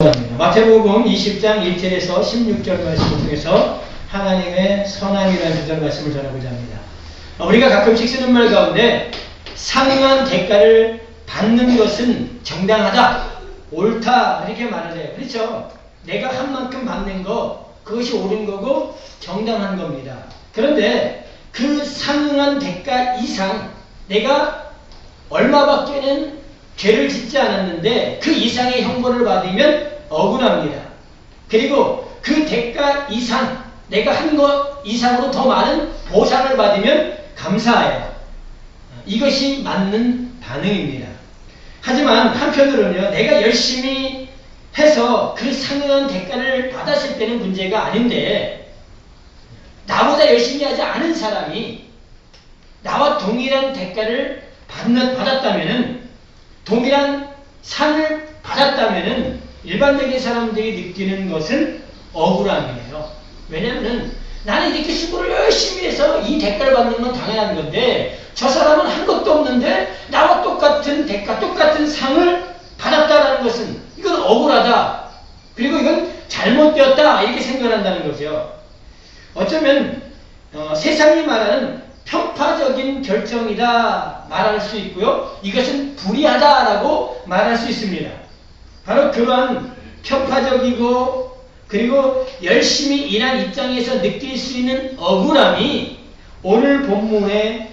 마태복음 20장 1절에서 16절 말씀을 통해서 하나님의 선함이라는 주절 말씀을 전하고자 합니다. 우리가 가끔씩 쓰는 말 가운데 상응한 대가를 받는 것은 정당하다, 옳다 이렇게 말을 해요. 그렇죠? 내가 한 만큼 받는 거 그것이 옳은 거고 정당한 겁니다. 그런데 그 상응한 대가 이상 내가 얼마밖에는 죄를 짓지 않았는데 그 이상의 형벌을 받으면 억울합니다. 그리고 그 대가 이상 내가 한 것 이상으로 더 많은 보상을 받으면 감사해요. 이것이 맞는 반응입니다. 하지만 한편으로는요, 내가 열심히 해서 그 상응한 대가를 받았을 때는 문제가 아닌데 나보다 열심히 하지 않은 사람이 나와 동일한 대가를 받았다면은, 동일한 상을 받았다면은 일반적인 사람들이 느끼는 것은 억울함이에요. 왜냐하면 나는 이렇게 수고를 열심히 해서 이 대가를 받는 건 당연한 건데 저 사람은 한 것도 없는데 나와 똑같은 대가, 똑같은 상을 받았다는 것은 이건 억울하다. 그리고 이건 잘못되었다 이렇게 생각한다는 거죠. 어쩌면 세상이 말하는 편파적인 결정이다 말할 수 있고요. 이것은 불의하다라고 말할 수 있습니다. 바로 그러한 편파적이고 그리고 열심히 일한 입장에서 느낄 수 있는 억울함이 오늘 본문에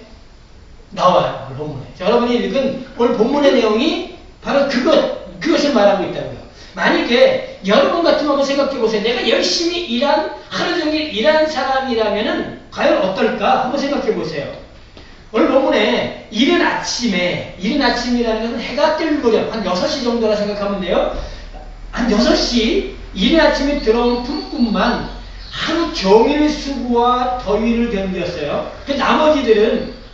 나와요. 오늘 본문에. 여러분이 읽은 오늘 본문의 내용이 바로 그것을 말하고 있다고요. 만약에 여러분 같으면 한번 생각해 보세요. 내가 열심히 하루 종일 일한 사람이라면은 과연 어떨까? 한번 생각해 보세요. 오늘 본문에 이른 아침이라는 것은 해가 뜰 무렵 한 6시 정도라 생각하면 돼요. 한 6시 이른 아침에 들어온 품꾼만 하루 종일 수고와 더위를 견뎠어요.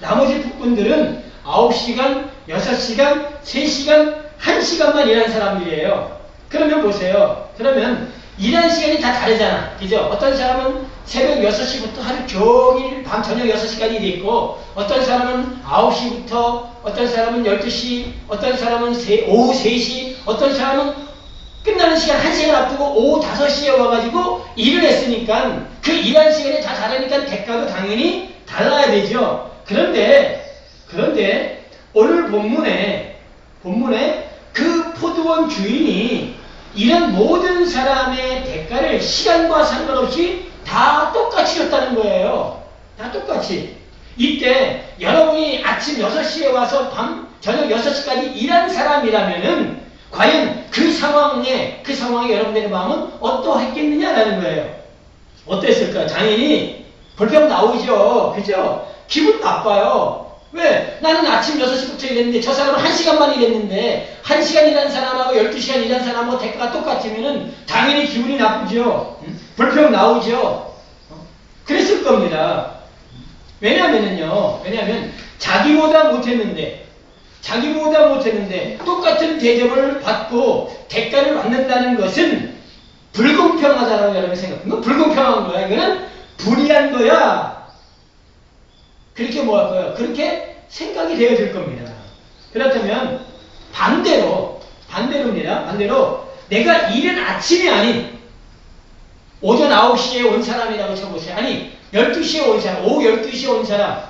나머지 품꾼들은 9시간, 6시간, 3시간, 1시간만 일한 사람들이에요. 그러면 보세요. 그러면 일하는 시간이 다 다르잖아. 그죠? 어떤 사람은 새벽 6시부터 하루 종일 밤 저녁 6시까지 돼 있고, 어떤 사람은 9시부터, 어떤 사람은 12시, 어떤 사람은 오후 3시, 어떤 사람은 끝나는 시간 1시간 앞두고 오후 5시에 와가지고 일을 했으니까 그 일한 시간이 다 다르니까 대가도 당연히 달라야 되죠. 그런데 오늘 본문에 그 포도원 주인이 이런 모든 사람의 대가를 시간과 상관없이 다 똑같이 줬다는 거예요. 다 똑같이. 이때 여러분이 아침 6시에 와서 밤 저녁 6시까지 일한 사람이라면은 과연 그 상황에 여러분들의 마음은 어떠했겠느냐라는 거예요. 어땠을까요? 당연히 불평 나오죠. 그죠? 기분 나빠요. 왜? 나는 아침 6시부터 일했는데 저 사람은 1시간만 일했는데 1시간 일한 사람하고 12시간 일한 사람하고 대가가 똑같으면 당연히 기분이 나쁘죠. 불평 나오죠. 그랬을 겁니다. 왜냐면 자기보다 못했는데 똑같은 대접을 받고 대가를 받는다는 것은 불공평하다라고 여러분이 생각합니다. 불공평한 거야. 이거는 불의한 거야. 그렇게 뭐 할 거예요? 그렇게 생각이 되어질 겁니다. 그렇다면 반대로입니다. 내가 이른 아침이 아닌 오전 9시에 온 사람이라고 쳐보세요. 아니 12시에 온 사람, 오후 12시에 온 사람,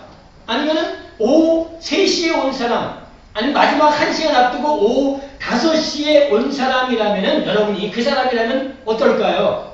아니면은 오후 3시에 온 사람, 아니면 마지막 1시간 앞두고 오후 5시에 온 사람이라면은, 여러분이 그 사람이라면 어떨까요?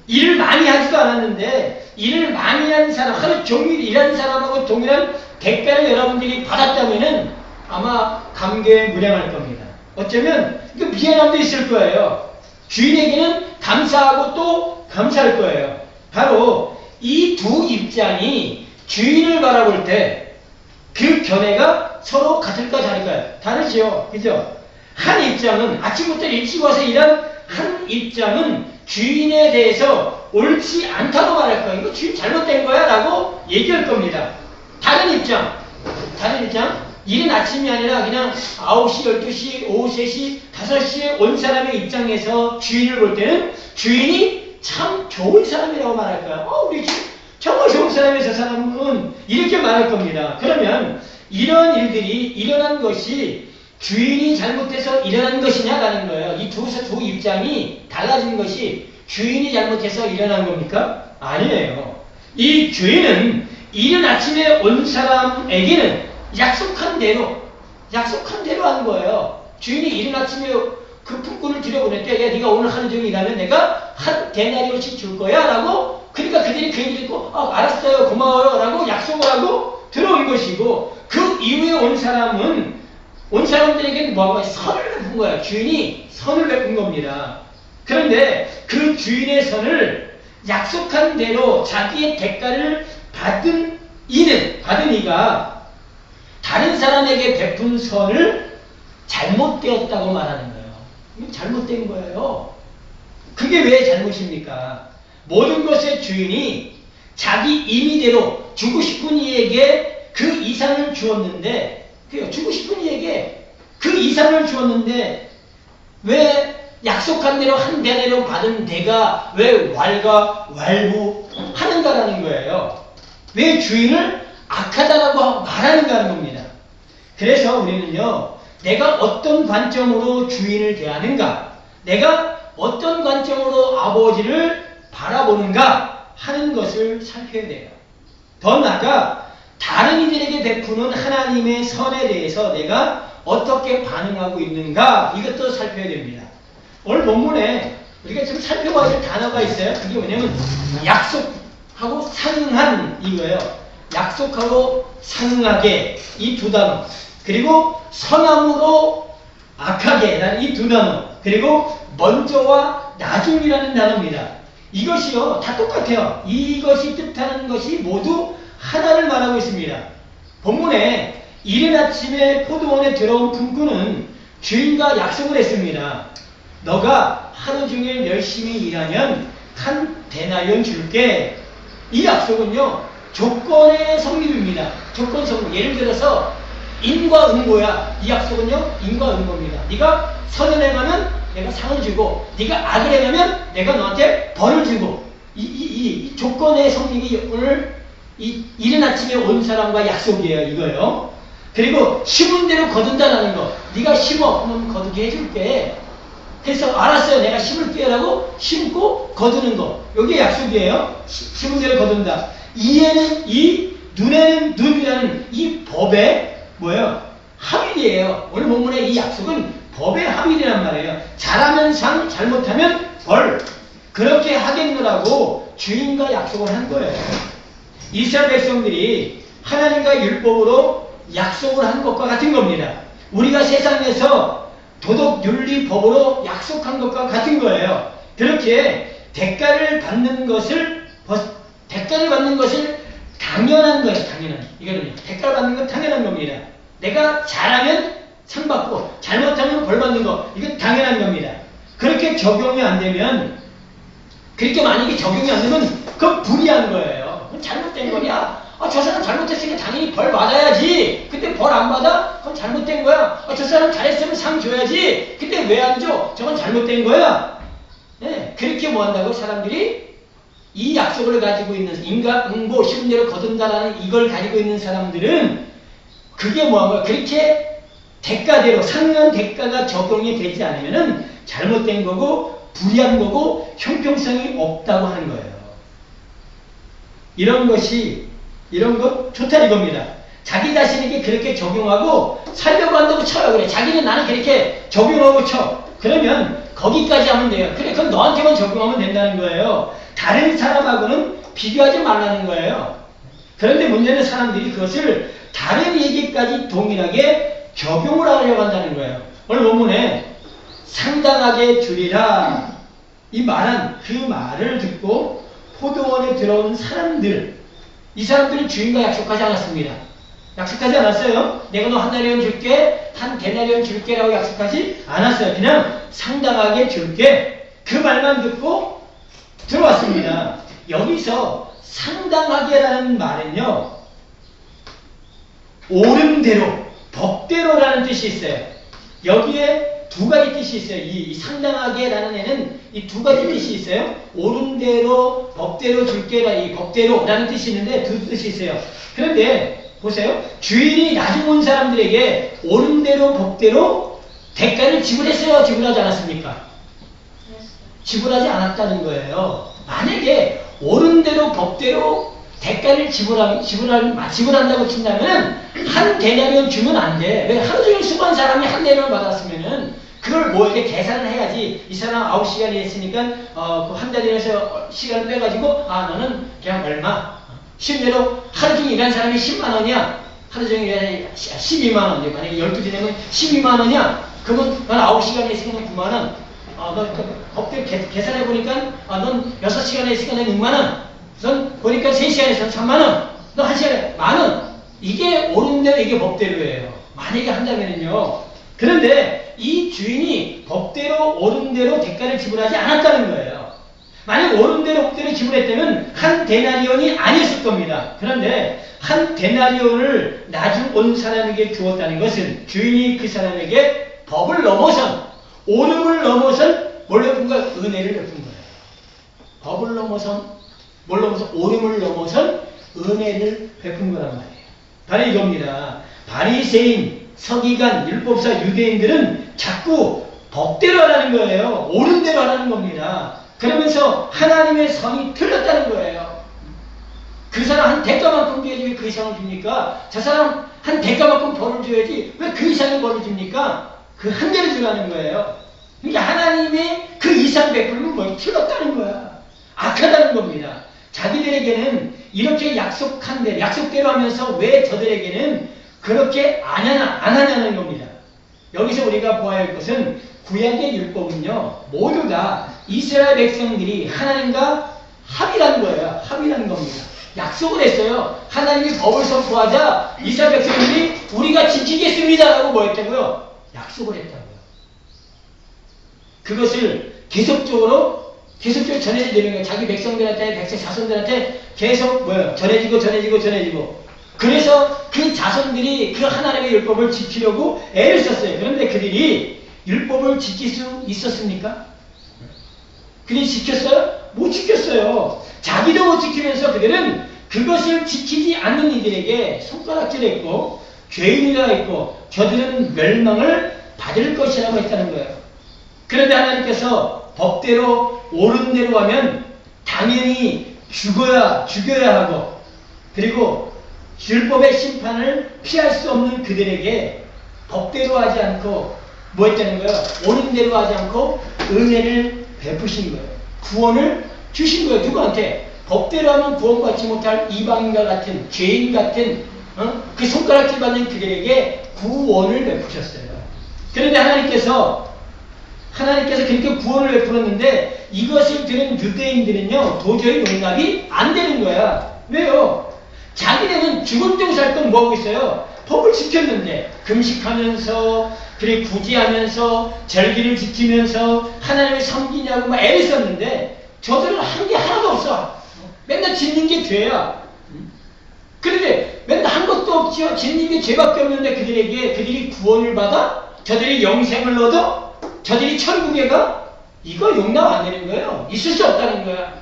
일을 많이 하지도 않았는데 일을 많이 한 사람, 하루 종일 일한 사람하고 동일한 대가를 여러분들이 받았다면은 아마 감개에 무량할 겁니다. 어쩌면 이거 미안함도 있을 거예요. 주인에게는 감사하고 또 감사할 거예요. 바로 이 두 입장이 주인을 바라볼 때 그 견해가 서로 같을까 다를까요? 다르죠. 그죠? 한 입장은 아침부터 일찍 와서 일한 한 입장은 주인에 대해서 옳지 않다고 말할 거예요. 이거 주인 잘못된 거야 라고 얘기할 겁니다. 다른 입장, 이른 아침이 아니라 그냥 9시, 12시, 오후 3시, 5시에 온 사람의 입장에서 주인을 볼 때는 주인이 참 좋은 사람이라고 말할까요? 우리 정말 좋은 사람이에요, 저 사람은. 이렇게 말할 겁니다. 그러면 이런 일들이 일어난 것이 주인이 잘못해서 일어난 것이냐라는 거예요. 이 두 입장이 달라진 것이 주인이 잘못해서 일어난 겁니까? 아니에요. 이 주인은 이른 아침에 온 사람에게는 약속한 대로 한 거예요. 주인이 이른 아침에 그 품꾼을 들여보냈대. 야, 네가 오늘 하루 종일 일하면 내가 한 데나리온씩 줄 거야 라고. 그러니까 그들이 그 얘기를 듣고 알았어요, 고마워요 라고 약속을 하고 들어온 것이고, 그 이후에 온 사람들에게는 뭐하고 선을 베푼 거야. 주인이 선을 베푼 겁니다. 그런데 그 주인의 선을 약속한 대로 자기의 대가를 받은 이가 다른 사람에게 베푼 선을 잘못되었다고 말하는 거예요. 이건 잘못된 거예요. 그게 왜 잘못입니까? 모든 것의 주인이 자기 임의대로 주고 싶은 이에게 그 이상을 주었는데, 주고 싶은 이에게 그 이상을 주었는데 왜 약속한 대로 한 대대로 받은 내가 왜 왈가왈부하는가라는 거예요. 왜 주인을 악하다라고 말하는가 하는 겁니다. 그래서 우리는요, 내가 어떤 관점으로 주인을 대하는가, 내가 어떤 관점으로 아버지를 바라보는가 하는 것을 살펴야 돼요. 더 나아가 다른 이들에게 베푸는 하나님의 선에 대해서 내가 어떻게 반응하고 있는가, 이것도 살펴야 됩니다. 오늘 본문에 우리가 좀 살펴봐야 될 단어가 있어요. 그게 뭐냐면 약속하고 상응한 이거예요. 약속하고 상응하게, 이 두 단어, 그리고 선함으로 악하게라는 이 두 단어, 그리고 먼저와 나중이라는 단어입니다. 이것이요 다 똑같아요. 이것이 뜻하는 것이 모두 하나를 말하고 있습니다. 본문에 이른 아침에 포도원에 들어온 품꾼은 주인과 약속을 했습니다. 너가 하루 종일 열심히 일하면 한 데나리온 줄게. 이 약속은요 조건의 성립입니다. 조건 성립. 예를 들어서 인과 응보야. 이 약속은요 인과 응보입니다. 네가 선을 행하면 내가 상을 주고, 네가 악을 행하면 내가 너한테 벌을 주고. 이 조건의 성립이 오늘 이른 아침에 온 사람과 약속이에요. 이거요. 그리고 심은 대로 거둔다라는 거. 네가 심어 그러면 거두게 해줄게. 그래서 알았어요, 내가 심을게요 라고 심고 거두는 거. 이게 약속이에요. 심은 대로 거둔다. 이에는 이, 눈에는 눈이라는 이 법의 뭐예요? 합일이에요. 오늘 본문의 이 약속은 법의 합일이란 말이에요. 잘하면 상, 잘못하면 벌. 그렇게 하겠노라고 주인과 약속을 한 거예요. 이스라엘 백성들이 하나님과 율법으로 약속을 한 것과 같은 겁니다. 우리가 세상에서 도덕, 윤리, 법으로 약속한 것과 같은 거예요. 그렇게 대가를 받는 것을 당연한 거예요. 당연한. 이거는 대가를 받는 건 당연한 겁니다. 내가 잘하면 상 받고 잘못하면 벌 받는 거, 이건 당연한 겁니다. 그렇게 적용이 안 되면, 그렇게 만약에 적용이 안 되면 그건 불이한 거예요. 그건 잘못된 거냐? 저 사람 잘못했으니까 당연히 벌 받아야지. 근데 벌 안 받아? 그건 잘못된 거야. 저 사람 잘했으면 상 줘야지. 근데 왜 안 줘? 저건 잘못된 거야. 네, 그렇게 뭐 한다고 사람들이 이 약속을 가지고 있는, 인과응보, 쉬운 대로 거둔다라는 이걸 가지고 있는 사람들은 그게 뭐 한 거야? 그렇게 대가대로, 상응한 대가가 적용이 되지 않으면은 잘못된 거고, 불의한 거고, 형평성이 없다고 하는 거예요. 이런 것 좋다 이겁니다. 자기 자신에게 그렇게 적용하고 살려고 한다고 쳐요. 그래, 자기는 나는 그렇게 적용하고 쳐. 그러면 거기까지 하면 돼요. 그래, 그건 너한테만 적용하면 된다는 거예요. 다른 사람하고는 비교하지 말라는 거예요. 그런데 문제는 사람들이 그것을 다른 얘기까지 동일하게 적용을 하려고 한다는 거예요. 오늘 본문에 상당하게 주리라, 이 말한 그 말을 듣고 포도원에 들어온 사람들, 이 사람들은 주인과 약속하지 않았습니다. 약속하지 않았어요. 내가 너 한 데나리온 줄게, 한 데나리온 줄게라고 약속하지 않았어요. 그냥 상당하게 줄게. 그 말만 듣고 들어왔습니다. 여기서 상당하게라는 말은요, 옳은대로, 법대로라는 뜻이 있어요. 여기에 두 가지 뜻이 있어요. 이 상당하게라는 애는 이 두 가지 뜻이 있어요. 옳은대로, 법대로 줄게라, 이 법대로라는 뜻이 있는데 두 뜻이 있어요. 그런데 보세요. 주인이 나중 온 사람들에게 옳은 대로 법대로 대가를 지불했어요? 지불하지 않았습니까? 지불하지 않았다는 거예요. 만약에 옳은 대로 법대로 대가를 지불한다고 친다면 한 데나리온 주면 안 돼. 왜 하루 종일 수고한 사람이 한 데나리온 받았으면은 그걸 뭐 이렇게 계산을 해야지. 이 사람 9시간이 했으니까 그 한 달에서 시간을 빼가지고 너는 그냥 얼마. 실제로 하루 종일 일한 사람이 10만 원이야. 하루 종일 일한 12만 원. 만약에 12시 되면 12만 원이야. 그러면 넌 9시간 했으니까 9만 원. 너 법대로 계산해보니까 넌 6시간 했으니까 6만 원. 넌 보니까 3시간 했으면 3만 원. 너 1시간에 만 원. 이게 옳은 대로 이게 법대로예요. 만약에 한다면요. 그런데 이 주인이 법대로 옳은 대로 대가를 지불하지 않았다는 거예요. 만약 옳은 대로 법대로 지불했다면 한 데나리온이 아니었을 겁니다. 그런데 한 데나리온을 나중 온 사람에게 주었다는 것은 주인이 그 사람에게 법을 넘어선 옳음을 넘어선 뭘 베푼 거야? 은혜를 베푼 거예요. 법을 넘어선 뭘 넘어선 옳음을 넘어선 은혜를 베푼 거란 말이에요. 바로 이겁니다. 바리새인, 서기관, 율법사, 유대인들은 자꾸 법대로 하라는 거예요. 옳은 대로 하라는 겁니다. 그러면서 하나님의 선이 틀렸다는 거예요. 그 사람 한 대가만큼 줘야지 왜 그 이상을 줍니까? 저 사람 한 대가만큼 벌을 줘야지 왜 그 이상의 벌을 줍니까? 그 한 대를 주라는 거예요. 그러니까 하나님의 그 이상 베풀면 뭐 틀렸다는 거야. 악하다는 겁니다. 자기들에게는 이렇게 약속대로 하면서 왜 저들에게는 그렇게 안 하냐는 겁니다. 여기서 우리가 보아야 할 것은 구약의 율법은요, 모두 다 이스라엘 백성들이 하나님과 합의라는 거예요. 합의라는 겁니다. 약속을 했어요. 하나님이 법을 선포하자 이스라엘 백성들이 우리가 지키겠습니다 라고 뭐 했다고요? 약속을 했다고요. 그것을 계속적으로 전해야 되는 거예요. 자기 백성들한테, 자손들한테 계속 전해지고. 그래서 그 자손들이 그 하나님의 율법을 지키려고 애를 썼어요. 그런데 그들이 율법을 지킬 수 있었습니까? 그들이 지켰어요? 못 지켰어요. 자기도 못 지키면서 그들은 그것을 지키지 않는 이들에게 손가락질했고 죄인이라 했고 저들은 멸망을 받을 것이라고 했다는 거예요. 그런데 하나님께서 법대로 옳은 대로 하면 당연히 죽여야 하고 그리고 율법의 심판을 피할 수 없는 그들에게 법대로 하지 않고 뭐 했다는 거예요? 옳은 대로 하지 않고 은혜를 베푸신 거예요. 구원을 주신 거예요. 누구한테? 법대로 하면 구원받지 못할 이방인과 같은 죄인 같은 그 손가락질 받는 그들에게 구원을 베푸셨어요. 그런데 하나님께서 그렇게 구원을 베풀었는데 이것을 들은 유대인들은요 도저히 용납이 안 되는 거야. 왜요? 자기네는 죽음되고 살 건 뭐하고 있어요? 법을 지켰는데 금식하면서 그리고 구제하면서 절기를 지키면서 하나님을 섬기냐고 막 애를 썼는데 저들은 한 게 하나도 없어. 맨날 짓는 게 죄야. 그런데 맨날 한 것도 없지요. 짓는 게 죄밖에 없는데 그들이 구원을 받아? 저들이 영생을 얻어? 저들이 천국에 가? 이거 용납 안 되는 거예요. 있을 수 없다는 거야.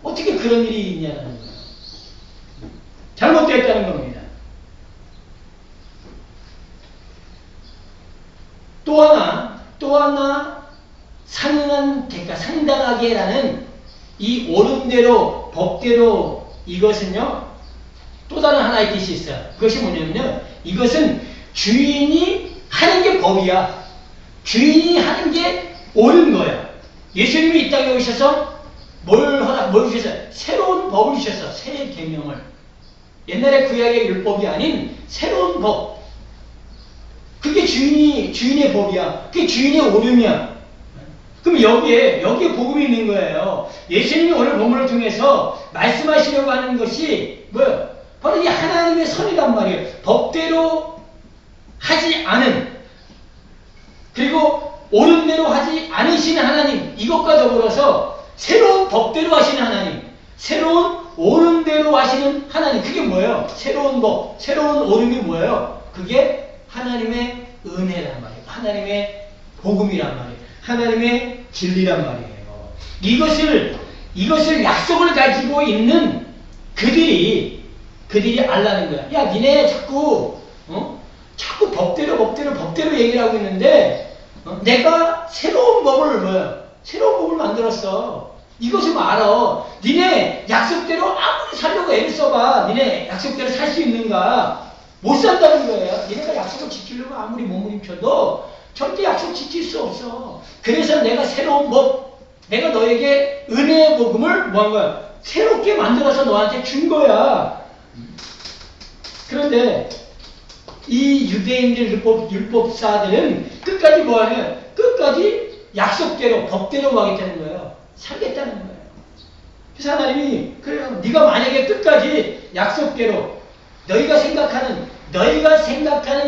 어떻게 그런 일이 있냐는 거야. 잘못되었다는 겁니다. 또 하나 상응한 대가, 상당하게라는 이 옳은 대로, 법대로 이것은요, 또 다른 하나의 뜻이 있어요. 그것이 뭐냐면요, 이것은 주인이 하는 게 법이야. 주인이 하는 게 옳은 거야. 예수님이 이 땅에 오셔서 뭘 주셨어요? 새로운 법을 주셨어. 새 계명을. 옛날에 구약의 율법이 아닌 새로운 법. 그게 주인의 법이야. 그게 주인의 옳음이야. 그럼 여기에 복음이 있는 거예요. 예수님이 오늘 본문을 통해서 말씀하시려고 하는 것이 뭐예요? 바로 이 하나님의 선이란 말이에요. 법대로 하지 않은, 그리고 옳은 대로 하지 않으시는 하나님, 이것과 더불어서 새로운 법대로 하시는 하나님, 새로운 옳은 대로 하시는 하나님, 그게 뭐예요? 새로운 법, 새로운 옳음이 뭐예요? 그게 하나님의 은혜란 말이에요. 하나님의 복음이란 말이에요. 하나님의 진리란 말이에요. 이것을 약속을 가지고 있는 그들이 그들이 알라는 거야. 야, 니네 자꾸 법대로 얘기를 하고 있는데, 내가 새로운 법을 만들었어. 이것 좀 알아. 니네 약속대로 아무리 살려고 애를 써봐. 니네 약속대로 살 수 있는가? 못 산다는 거예요. 니네가 약속을 지키려고 아무리 몸부림쳐도 절대 약속 지킬 수 없어. 그래서 내가 새로운 법, 내가 너에게 은혜의 복음을 뭐한 거야? 새롭게 만들어서 너한테 준 거야. 그런데 이 유대인들 율법사들은 끝까지 뭐하냐? 끝까지 약속대로 법대로 하겠다는 거예요. 살겠다는 거예요. 그래서 하나님이 그래요. 네가 만약에 끝까지 약속대로 너희가 생각하는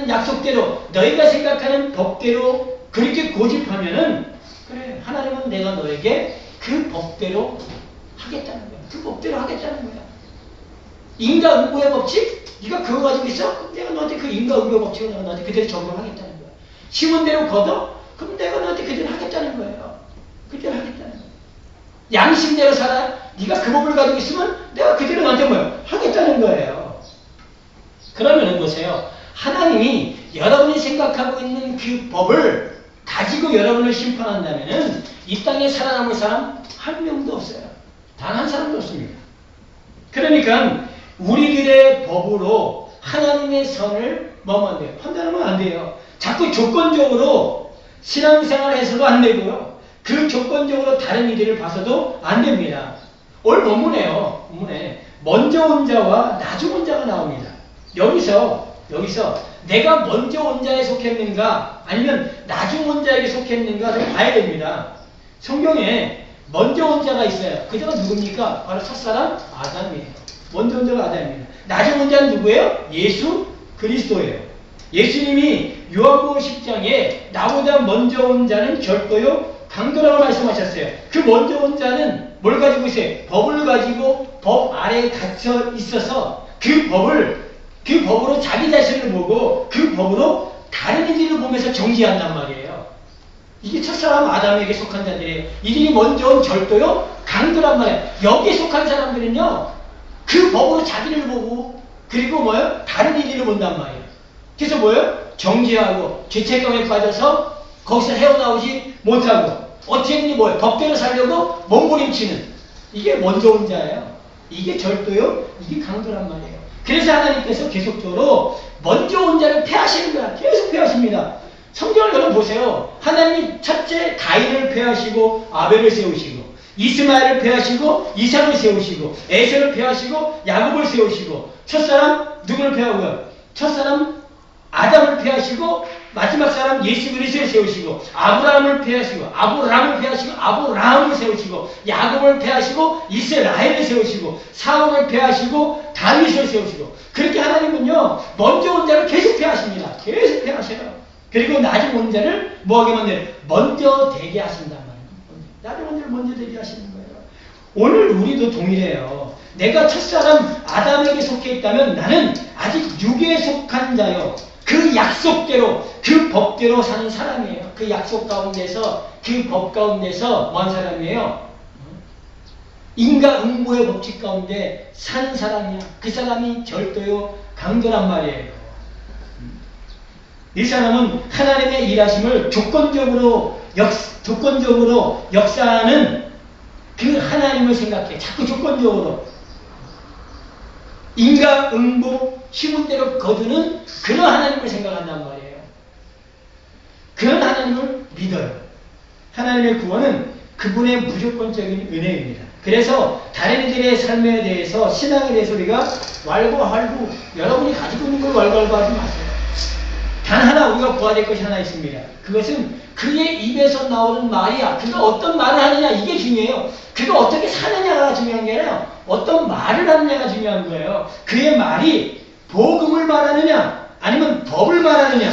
약속대로 너희가 생각하는 법대로 그렇게 고집하면은 그래 하나님은 내가 너에게 그 법대로 하겠다는 거야. 그 법대로 하겠다는 거야. 인과응보의 법칙? 네가 그거 가지고 있어? 그럼 내가 너한테 그 인과응보 법칙을 내가 너한테 그대로 적용하겠다는 거야. 심은 대로 거둬? 그럼 내가 너한테 그대로 하겠다는 거예요. 그대로 하겠다는 거야. 양심대로 살아? 네가 그 법을 가지고 있으면 내가 그대로 너한테 하겠다는 거예요. 그러면은 보세요. 하나님이 여러분이 생각하고 있는 그 법을 가지고 여러분을 심판한다면은 이 땅에 살아남을 사람 한 명도 없어요. 단 한 사람도 없습니다. 그러니까 우리들의 법으로 하나님의 선을 판단하면 안 돼요. 자꾸 조건적으로 신앙생활을 해서도 안 되고요. 그 조건적으로 다른 이들을 봐서도 안 됩니다. 오늘 본문에 먼저 온 자와 나중 온 자가 나옵니다. 여기서 내가 먼저 온 자에 속했는가 아니면 나중 온 자에게 속했는가를 봐야 됩니다. 성경에 먼저 온 자가 있어요. 그 자가 누굽니까? 바로 첫사람 아담이에요. 먼저 온 자가 아담입니다. 나중 온 자는 누구예요? 예수 그리스도예요. 예수님이 요한복음 10장에 나보다 먼저 온 자는 절도요 강도라고 말씀하셨어요. 그 먼저 온 자는 뭘 가지고 있어요? 법을 가지고 법 아래에 갇혀 있어서 그 법으로 자기 자신을 보고 그 법으로 다른 이들을 보면서 정지한단 말이에요. 이게 첫사람 아담에게 속한 자들이에요. 이들이 먼저 온 절도요 강도란 말이에요. 여기에 속한 사람들은요 그 법으로 자기를 보고 그리고 다른 이들을 본단 말이에요. 그래서 정지하고 죄책감에 빠져서 거기서 헤어나오지 못하고 어떻게 했니 법대로 살려고 몸부림치는 이게 먼저 온 자예요. 이게 절도요 이게 강도란 말이에요. 그래서 하나님께서 계속적으로 먼저 온 자를 폐하시는 거야. 계속 폐하십니다. 성경을 여러분 보세요. 하나님이 첫째 가인을 폐하시고 아벨을 세우시고 이스마엘을 폐하시고 이삭을 세우시고 에서를 폐하시고 야곱을 세우시고 첫사람 누구를 폐하고요? 첫사람 아담을 폐하시고 마지막 사람 예수 그리스도를 세우시고 아브라함을 폐하시고 아브라함을 세우시고 야곱을 폐하시고 이스라엘을 세우시고 사울을 폐하시고 다윗을 세우시고 그렇게 하나님은요 먼저 온 자를 계속 폐하십니다. 계속 폐하셔요. 그리고 나중 온 자를 뭐하게 만들어요? 먼저 되게 하신단 말이에요. 나중 온 자를 먼저 되게 하시는 거예요. 오늘 우리도 동일해요. 내가 첫사람 아담에게 속해 있다면 나는 아직 육에 속한 자요. 그 약속대로 그 법대로 사는 사람이에요. 그 약속 가운데서 그 법 가운데서 뭐한 사람이에요? 인과응보의 법칙 가운데 산 사람이야. 그 사람이 절도요 강도란 말이에요. 이 사람은 하나님의 일하심을 조건적으로 역사하는 그 하나님을 생각해. 자꾸 조건적으로 인과응보 심은 대로 거두는 그런 하나님을 생각한단 말이에요. 그런 하나님을 믿어요. 하나님의 구원은 그분의 무조건적인 은혜입니다. 그래서 다른 이들의 삶에 대해서 신앙에 대해서 우리가 왈가왈부 여러분이 가지고 있는 걸 왈가왈부하지 마세요. 단 하나 우리가 구해야 될 것이 하나 있습니다. 그것은 그의 입에서 나오는 말이야. 그가 어떤 말을 하느냐 이게 중요해요. 그가 어떻게 사느냐가 중요한 게 아니라 어떤 말을 하느냐가 중요한 거예요. 그의 말이 복음을 말하느냐 아니면 법을 말하느냐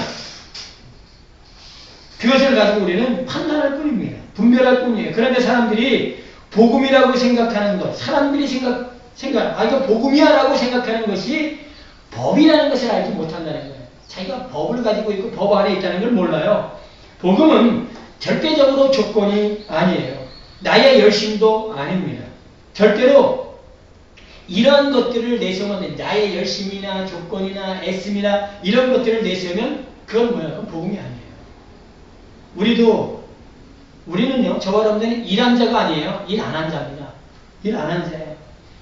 그것을 가지고 우리는 판단할 뿐입니다. 분별할 뿐이에요. 그런데 사람들이 복음이라고 생각하는 것 사람들이 이거 복음이야 라고 생각하는 것이 법이라는 것을 알지 못한다는 거예요. 자기가 법을 가지고 있고 법 안에 있다는 걸 몰라요. 복음은 절대적으로 조건이 아니에요. 나의 열심도 아닙니다. 절대로 이러한 것들을 내세우면 나의 열심이나 조건이나 애씀이나 이런 것들을 내세우면 그건 뭐야? 그건 복음이 아니에요. 우리는요, 저와 여러분들은 일한 자가 아니에요. 일 안 한 자입니다. 일 안 한 자예요.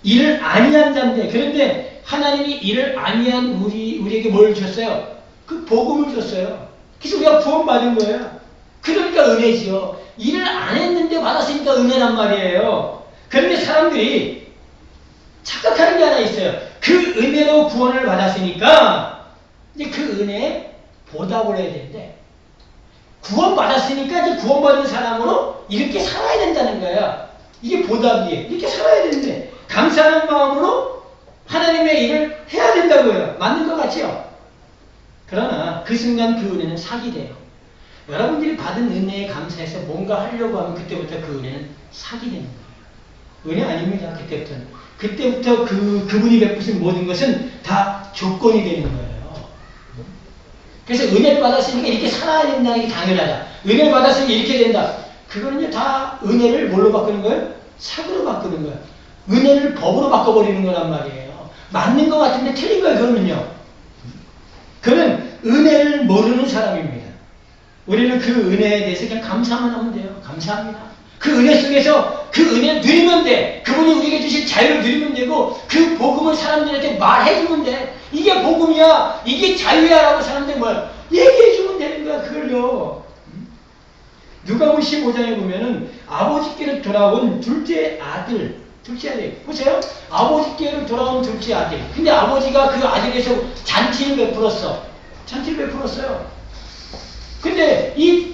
일을 아니한 자인데, 그런데 하나님이 일을 아니한 우리에게 뭘 줬어요? 그 복음을 줬어요. 그래서 우리가 구원받은 거예요. 그러니까 은혜지요. 일을 안 했는데 받았으니까 은혜란 말이에요. 그런데 사람들이 착각하는 게 하나 있어요. 그 은혜로 구원을 받았으니까 이제 그 은혜에 보답을 해야 되는데, 구원받았으니까 이제 구원받은 사람으로 이렇게 살아야 된다는 거야. 이게 보답이에요. 이렇게 살아야 되는데, 감사하는 마음으로 하나님의 일을 해야 된다고요. 맞는 것 같죠? 그러나 그 순간 그 은혜는 사기 돼요. 여러분들이 받은 은혜에 감사해서 뭔가 하려고 하면 그때부터 그 은혜는 사기 되는 거예요. 은혜 아닙니다. 그때부터는. 그때부터 그분이 베푸신 모든 것은 다 조건이 되는 거예요. 그래서 은혜를 받았으니까 이렇게 살아야 된다는 게 당연하다. 은혜를 받았으니까 이렇게 된다. 그거는요, 다 은혜를 뭘로 바꾸는 거예요? 사고로 바꾸는 거예요. 은혜를 법으로 바꿔버리는 거란 말이에요. 맞는 것 같은데 틀린 거예요, 그거는요. 그는 은혜를 모르는 사람입니다. 우리는 그 은혜에 대해서 그냥 감사만 하면 돼요. 감사합니다. 그 은혜 속에서 그 은혜를 누리면 돼. 그분이 우리에게 주신 자유를 누리면 되고, 그 복음을 사람들한테 말해주면 돼. 이게 복음이야, 이게 자유야 라고 사람들이 뭘 얘기해주면 되는 거야. 그걸요. 누가복음 15장에 보면은 아버지께로 돌아온 둘째 아들 보세요. 아버지께로 돌아온 둘째 아들. 근데 아버지가 그 아들에서 잔치를 베풀었어요. 근데 이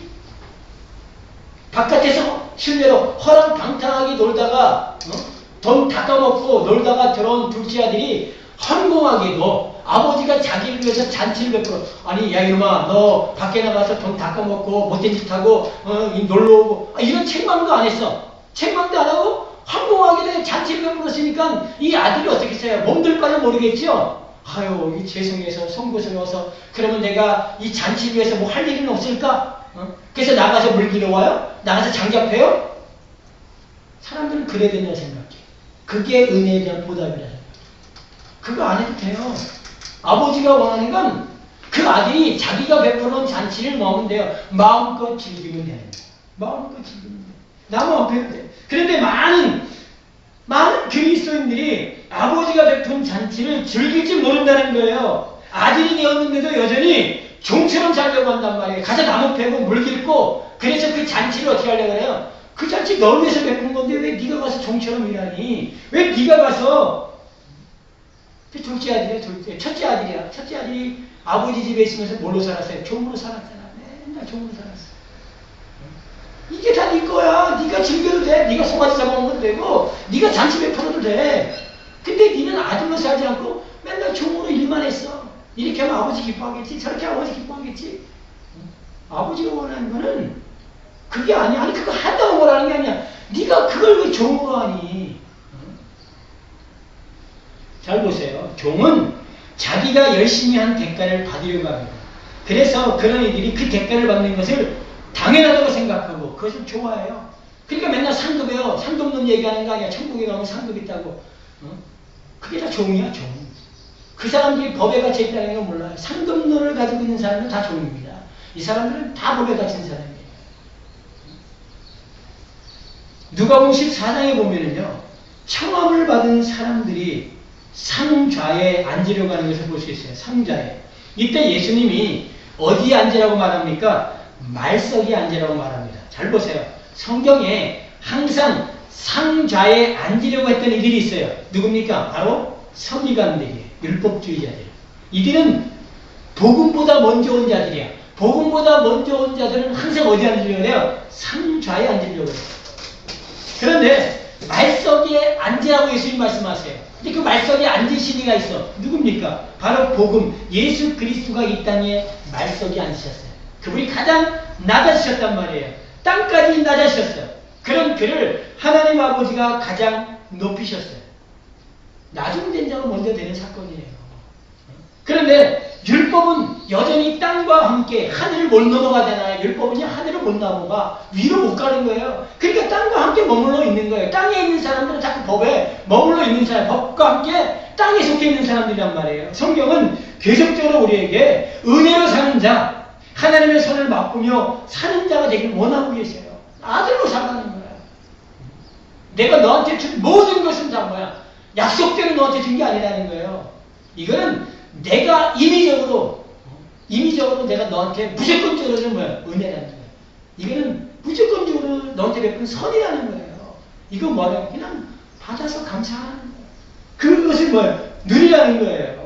바깥에서 실내로 허랑방탕하게 놀다가 돈 닦아먹고 놀다가 들어온 둘째 아들이 헌공하게도 아버지가 자기를 위해서 잔치를 베풀어. 아니 야 이놈아, 너 밖에 나가서 돈 닦아먹고 못된 짓 하고 놀러오고 이런 책망도 안 했어. 책망도 안 하고 헌공하게 잔치를 베풀었으니까 이 아들이 어떻게 했어요? 몸둘 바를 모르겠죠? 아유, 이 죄송해서 송구스러워서 그러면 내가 이 잔치를 위해서 뭐 할 일은 없을까? 그래서 나가서 물기러 와요? 나가서 장잡해요? 사람들은 그래야 된다고 생각해. 그게 은혜에 대한 보답이라 생각해. 그거 안 해도 돼요. 아버지가 원하는 건 그 아들이 자기가 베풀어놓은 잔치를 먹으면 돼요. 마음껏 즐기면 돼요. 마음껏 즐기면 돼요. 나무 앞에 돼. 그런데 많은 그리스도인들이 아버지가 베푼 잔치를 즐길 줄 모른다는 거예요. 아들이 되었는데도 여전히 종처럼 살려고 한단 말이에요. 가서 나무 패고 물 깃고, 그래서 그 잔치를 어떻게 하려고 그래요? 그 잔치 널 위해서 베푼 건데 왜 네가 가서 종처럼 일하니? 왜 네가 가서 그 둘째 아들이야, 첫째 아들이야. 첫째 아들이 아버지 집에 있으면서 뭘로 살았어요? 종으로 살았잖아. 맨날 종으로 살았어. 이게 다 네 거야. 네가 즐겨도 돼. 네가 송아지 잡아먹어도 되고, 네가 잔치 베풀어도 돼. 근데 네는 아들로 살지 않고 맨날 종으로 일만 했어. 이렇게 하면 아버지 기뻐하겠지? 저렇게 하면 아버지 기뻐하겠지? 아버지가 원하는 거는 그게 아니야. 아니 그거 한다고 뭐라는 게 아니야. 네가 그걸 왜 종으로 하니? 잘 보세요. 종은 자기가 열심히 한 대가를 받으려고 합니다. 그래서 그런 이들이 그 대가를 받는 것을 당연하다고 생각하고 그것을 좋아해요. 그러니까 맨날 상급이에요. 상급론 얘기하는 거 아니야. 천국에 가면 상급 있다고. 그게 다 종이야, 종. 그 사람들이 법에 갇혀 있다는 건 몰라요. 상급론을 가지고 있는 사람은 다 종입니다. 이 사람들은 다 법에 갇힌 사람이에요. 누가복음 14장에 보면은요, 청함을 받은 사람들이 상좌에 앉으려고 하는 것을 볼 수 있어요. 상좌에. 이때 예수님이 어디에 앉으라고 말합니까? 말석에 앉으라고 말합니다. 잘 보세요. 성경에 항상 상좌에 앉으려고 했던 이들이 있어요. 누굽니까? 바로 서기관들이에요. 율법주의자들. 이들은 복음보다 먼저 온 자들이야. 복음보다 먼저 온 자들은 항상 어디 앉으려고 해요? 상좌에 앉으려고 해요. 그런데 말석에 앉으라고 예수님 말씀하세요. 근데 그 말석에 앉으신 이가 있어. 누굽니까? 바로 복음, 예수 그리스도가 이 땅에 말석에 앉으셨어요. 그분이 가장 낮아지셨단 말이에요. 땅까지 낮아지셨어요. 그런 그를 하나님 아버지가 가장 높이셨어요. 나중된 자가 먼저 되는 사건이에요. 그런데 율법은 여전히 땅과 함께 하늘을 못 넘어가잖아요. 율법은요 하늘을 못 넘어가 위로 못 가는 거예요. 그러니까 땅과 함께 머물러 있는 거예요. 땅에 있는 사람들은 자꾸 법에 머물러 있는 사람, 법과 함께 땅에 속해 있는 사람들이란 말이에요. 성경은 계속적으로 우리에게 은혜로 사는 자, 하나님의 선을 맛보며 사는 자가 되길 원하고 계세요. 아들로 살아가는 거예요. 내가 너한테 준 모든 것은 다 뭐야? 약속대로 너한테 준 게 아니라는 거예요. 이거는 내가 임의적으로 내가 너한테 무조건적으로 준 뭐야? 은혜라는 거예요. 이거는 무조건적으로 너한테 베푼 선이라는 거예요. 이거 뭐야? 그냥 받아서 감사하는 거예요. 그것을 뭐야? 누리라는 거예요.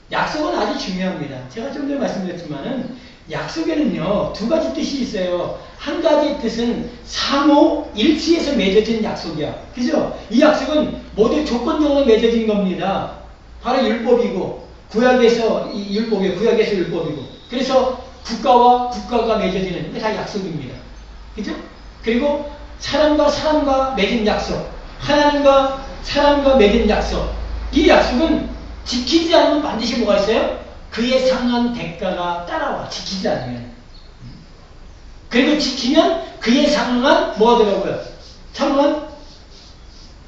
약속은 아주 중요합니다. 제가 좀 전에 말씀드렸지만은 약속에는요 두 가지 뜻이 있어요. 한 가지 뜻은 상호 일치해서 맺어진 약속이야. 그죠? 이 약속은 모두 조건적으로 맺어진 겁니다. 바로 율법이고 구약에서 율법이고 구약에서 율법이고 그래서 국가와 국가가 맺어지는 게 다 약속입니다. 그죠? 그리고 사람과 사람과 맺은 약속, 하나님과 사람과 맺은 약속. 이 약속은 지키지 않으면 반드시 뭐가 있어요? 그에 상한 대가가 따라와. 지키지 않으면. 그리고 지키면 그에 상한 뭐가 되라고요? 상한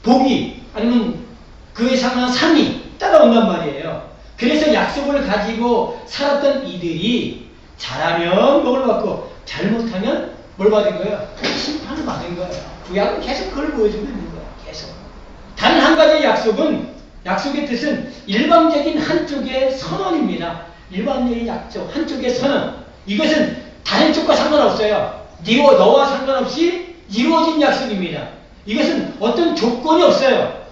복이 아니면 그에 상한 상이 따라온단 말이에요. 그래서 약속을 가지고 살았던 이들이 잘하면 복을 받고 잘못하면 뭘 받은 거예요? 심판을 받은 거예요. 구약은 계속 그걸 보여주고 있는 거예요. 계속. 단 한 가지 약속의 뜻은 일방적인 한쪽의 선언입니다. 일방적인 약속, 한쪽의 선언. 이것은 다른 쪽과 상관없어요. 너와 상관없이 이루어진 약속입니다. 이것은 어떤 조건이 없어요.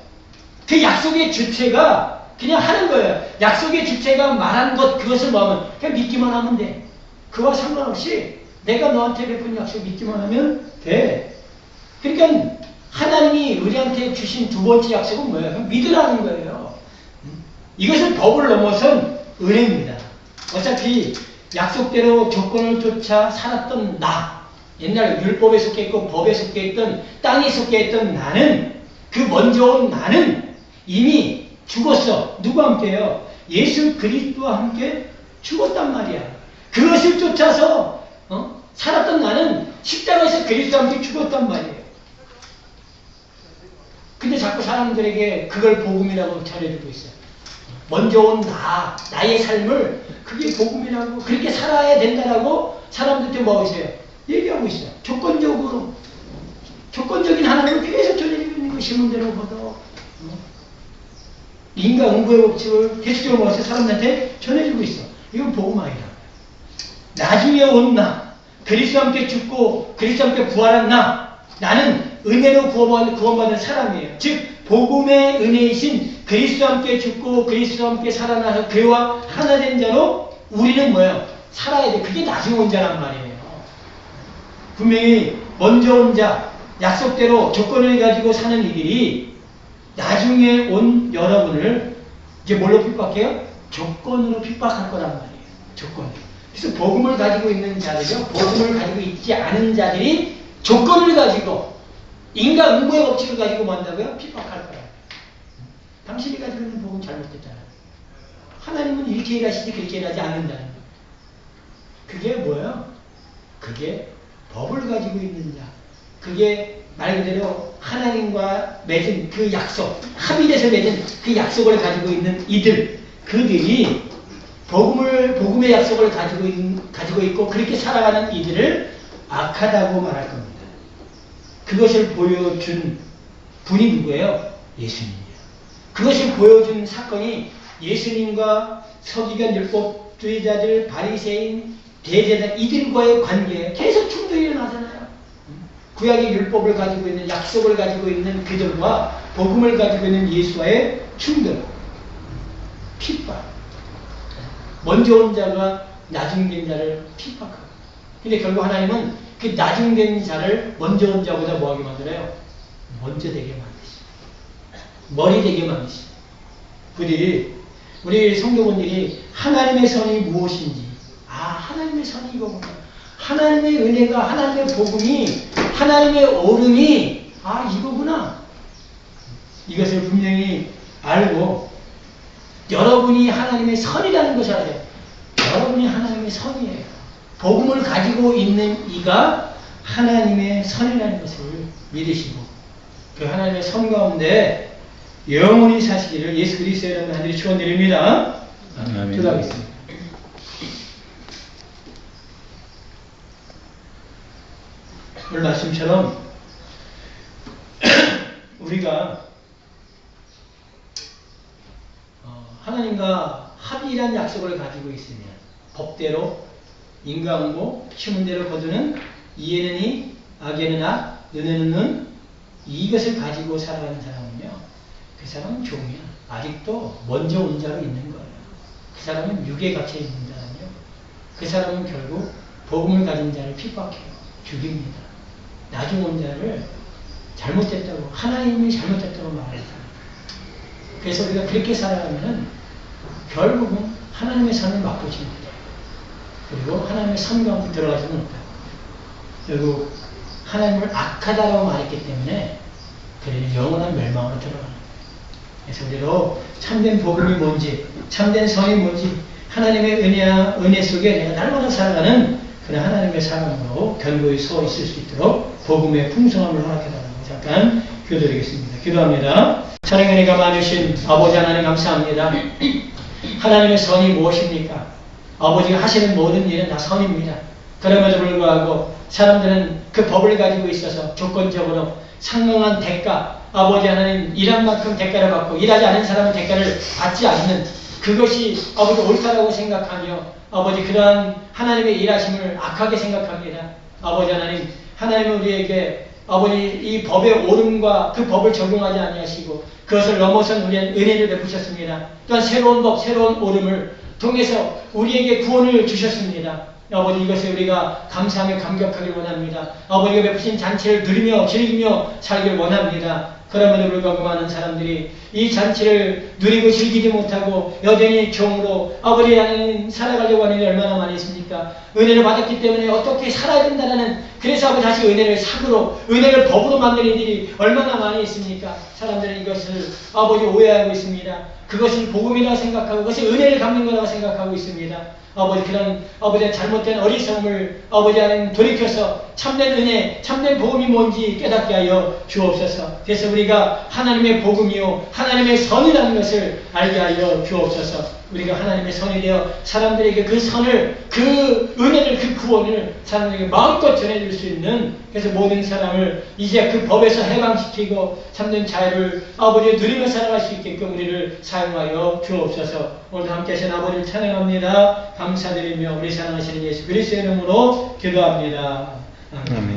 그 약속의 주체가 그냥 하는 거예요. 약속의 주체가 말한 것, 그것을 뭐하면 그냥 믿기만 하면 돼. 그와 상관없이 내가 너한테 베푼 약속 믿기만 하면 돼. 그러니까 하나님이 우리한테 주신 두 번째 약속은 뭐예요? 그냥 믿으라는 거예요. 이것은 법을 넘어선 은혜입니다. 어차피 약속대로 조건을 쫓아 살았던 나, 옛날 율법에 속해 있고 법에 속해 있던 땅에 속해 있던 나는, 그 먼저 온 나는 이미 죽었어. 누구와 함께요? 예수 그리스도와 함께 죽었단 말이야. 그것을 쫓아서 살았던 나는 십자가에서 그리스도와 함께 죽었단 말이에요. 근데 자꾸 사람들에게 그걸 복음이라고 전해주고 있어요. 먼저 온 나의 삶을 그게 복음이라고 그렇게 살아야 된다라고 사람들한테 뭐 하세요? 얘기하고 있어요. 조건적인 하나님을 계속 전해주고 있는 거 신문대로 보도 인과응보의 법칙을 계속적으로 모아서 사람들한테 전해주고 있어. 이건 복음 아니다. 나중에 온 나, 그리스도와 함께 죽고 그리스도와 함께 부활한 나는 은혜로 구원받은 사람이에요. 즉 복음의 은혜이신 그리스도와 함께 죽고 그리스도와 함께 살아나서 그와 하나 된 자로 우리는 뭐예요? 살아야 돼. 그게 나중에 온 자란 말이에요. 분명히 먼저 온 자, 약속대로 조건을 가지고 사는 이들이 나중에 온 여러분을 이제 뭘로 핍박해요? 조건으로 핍박할 거란 말이에요. 조건으로. 그래서 복음을 가지고 있는 자들이요, 복음을 가지고 있지 않은 자들이 조건을 가지고 인과응보의 법칙을 가지고 뭐 한다고요? 핍박할 거예요. 당신이 가지고 있는 복음 잘못됐잖아요. 하나님은 이렇게 일하시지 그렇게 일하지 않는다는 거예요. 그게 뭐예요? 그게 법을 가지고 있는 자. 그게 말 그대로 하나님과 맺은 그 약속, 합의돼서 맺은 그 약속을 가지고 있는 이들, 그들이 복음의 약속을 가지고 있고 그렇게 살아가는 이들을 악하다고 말할 겁니다. 그것을 보여준 분이 누구예요? 예수님이에요. 그것을 보여준 사건이 예수님과 서기관 율법주의자들, 바리새인, 대제사장 이들과의 관계에 계속 충돌이 일어나잖아요. 구약의 율법을 가지고 있는, 약속을 가지고 있는 그들과 복음을 가지고 있는 예수와의 충돌, 핍박. 먼저 온 자가 나중된 자를 핍박하고. 근데 결국 하나님은 그 나중된 자를 먼저 온 자보다 뭐하게 만들어요? 먼저 되게 만드시고 머리 되게 만드시고. 우리 성도분들이 하나님의 선이 무엇인지, 하나님의 선이 이거구나, 하나님의 은혜가, 하나님의 복음이, 하나님의 오름이 이거구나, 이것을 분명히 알고 여러분이 하나님의 선이라는 것을 알아요. 여러분이 하나님의 선이에요. 복음을 가지고 있는 이가 하나님의 선이라는 것을 믿으시고 그 하나님의 선 가운데 영원히 사시기를 예수 그리스도의 이름으로 간절히 축원드립니다. 기도하겠습니다. 오늘 말씀처럼 우리가 하나님과 합의란 약속을 가지고 있으면 법대로 인과응보 심은 대로 거두는 이에는 이 악에는 악 눈에는 눈 이것을 가지고 살아가는 사람은요 그 사람은 종이야. 아직도 먼저 온 자로 있는 거예요. 그 사람은 육에 갇혀 있는 자라며 그 사람은 결국 복음을 가진 자를 핍박해요. 죽입니다. 나중 온 자를 잘못됐다고 하나님이 잘못됐다고 말해요. 그래서 우리가 그렇게 살아가면은 결국은 하나님의 선을 맛보십니다. 그리고 하나님의 선 가운데 들어가지 못하고 결국 하나님을 악하다라고 말했기 때문에 그들이 영원한 멸망으로 들어가는 거예요. 그래서 우리로 참된 복음이 뭔지 참된 선이 뭔지 하나님의 은혜 속에 내가 날마다 살아가는 그런 하나님의 사랑으로 견고히 서 있을 수 있도록 복음의 풍성함을 허락해달라고 잠깐 기도드리겠습니다. 기도합니다. 사랑의 은혜가 많으신 아버지 하나님 감사합니다. 하나님의 선이 무엇입니까? 아버지가 하시는 모든 일은 다 선입니다. 그럼에도 불구하고 사람들은 그 법을 가지고 있어서 조건적으로 상응한 대가, 아버지 하나님 일한 만큼 대가를 받고 일하지 않은 사람은 대가를 받지 않는 그것이 아버지 옳다라고 생각하며 아버지 그러한 하나님의 일하심을 악하게 생각합니다. 아버지 하나님, 하나님은 우리에게 아버지 이 법의 옳음과 그 법을 적용하지 아니하시고 그것을 넘어선 우리는 은혜를 베푸셨습니다. 또한 새로운 법, 새로운 옳음을 통해서 우리에게 구원을 주셨습니다. 아버지 이것을 우리가 감사하며 감격하길 원합니다. 아버지가 베푸신 잔치를 누리며 즐기며 살길 원합니다. 그럼에도 불구하고 많은 사람들이 이 잔치를 누리고 즐기지 못하고 여전히 종으로 아버지 하나님 살아가려고 하는 일이 얼마나 많이 있습니까? 은혜를 받았기 때문에 어떻게 살아야 된다는 그래서 아버지 다시 은혜를 삭으로 은혜를 법으로 만드는 일이 얼마나 많이 있습니까? 사람들은 이것을 아버지 오해하고 있습니다. 그것을 복음이라고 생각하고 그것이 은혜를 갚는 거라고 생각하고 있습니다. 아버지 그런 아버지의 잘못된 어리석음을 아버지 하나님 돌이켜서 참된 은혜, 참된 복음이 뭔지 깨닫게 하여 주옵소서. 그래서 우리가 하나님의 복음이요 하나님의 선이라는 것을 알게 하여 주옵소서. 우리가 하나님의 선이 되어 사람들에게 그 선을, 그 은혜를, 그 구원을 사람들에게 마음껏 전해줄 수 있는 그래서 모든 사람을 이제 그 법에서 해방시키고 참된 자유를 아버지의 누리며 살아갈 수 있게끔 우리를 사용하여 주옵소서. 오늘 함께 하신 아버지를 찬양합니다. 감사드리며 우리 사랑하시는 예수 그리스도의 이름으로 기도합니다. 아멘.